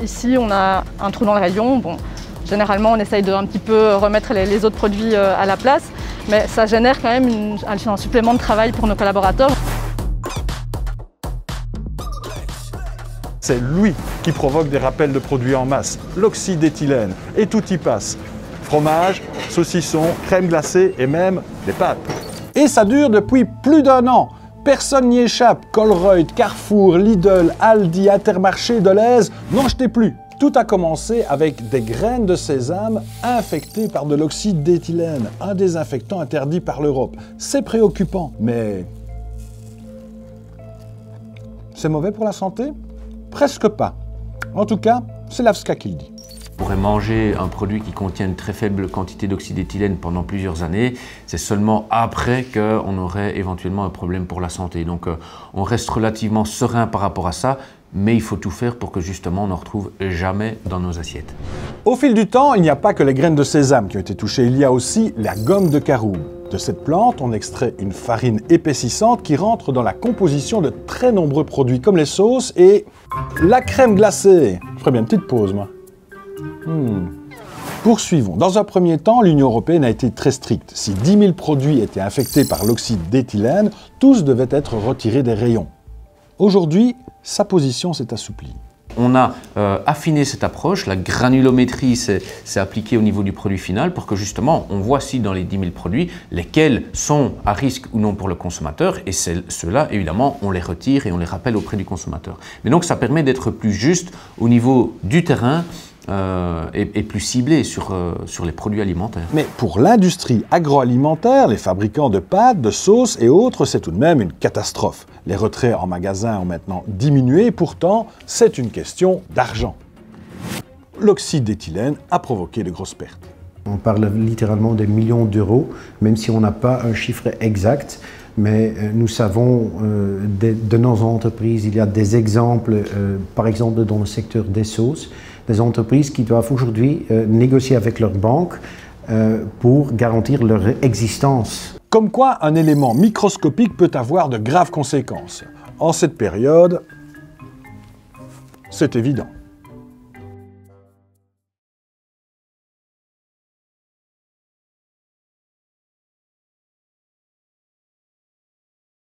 Ici, on a un trou dans le rayon. Bon, généralement, on essaye de un petit peu remettre les autres produits à la place, mais ça génère quand même un supplément de travail pour nos collaborateurs. C'est lui qui provoque des rappels de produits en masse, l'oxyde d'éthylène, et tout y passe. Fromage, saucisson, crème glacée et même des pâtes. Et ça dure depuis plus d'1 an. Personne n'y échappe. Colruyt, Carrefour, Lidl, Aldi, Intermarché, Delhaize, n'en jetez plus. Tout a commencé avec des graines de sésame infectées par de l'oxyde d'éthylène, un désinfectant interdit par l'Europe. C'est préoccupant, mais c'est mauvais pour la santé? Presque pas. En tout cas, c'est l'AFSCA qui le dit. On pourrait manger un produit qui contient une très faible quantité d'oxyde d'éthylène pendant plusieurs années. C'est seulement après qu'on aurait éventuellement un problème pour la santé. Donc on reste relativement serein par rapport à ça, mais il faut tout faire pour que justement on n'en retrouve jamais dans nos assiettes. Au fil du temps, il n'y a pas que les graines de sésame qui ont été touchées, il y a aussi la gomme de caroube. De cette plante, on extrait une farine épaississante qui rentre dans la composition de très nombreux produits comme les sauces et la crème glacée. Je ferais bien une petite pause, moi. Poursuivons. Dans un premier temps, l'Union européenne a été très stricte. Si 10 000 produits étaient infectés par l'oxyde d'éthylène, tous devaient être retirés des rayons. Aujourd'hui, sa position s'est assouplie. On a affiné cette approche, la granulométrie s'est appliquée au niveau du produit final pour que justement on voit si dans les 10 000 produits lesquels sont à risque ou non pour le consommateur et ceux-là évidemment on les retire et on les rappelle auprès du consommateur. Mais donc ça permet d'être plus juste au niveau du terrain et plus ciblé sur les produits alimentaires. Mais pour l'industrie agroalimentaire, les fabricants de pâtes, de sauces et autres, c'est tout de même une catastrophe. Les retraits en magasin ont maintenant diminué, pourtant c'est une question d'argent. L'oxyde d'éthylène a provoqué de grosses pertes. On parle littéralement des millions d'euros, même si on n'a pas un chiffre exact. Mais nous savons de nos entreprises, il y a des exemples, par exemple dans le secteur des sauces, des entreprises qui doivent aujourd'hui négocier avec leur banque pour garantir leur existence. Comme quoi, un élément microscopique peut avoir de graves conséquences. En cette période, c'est évident.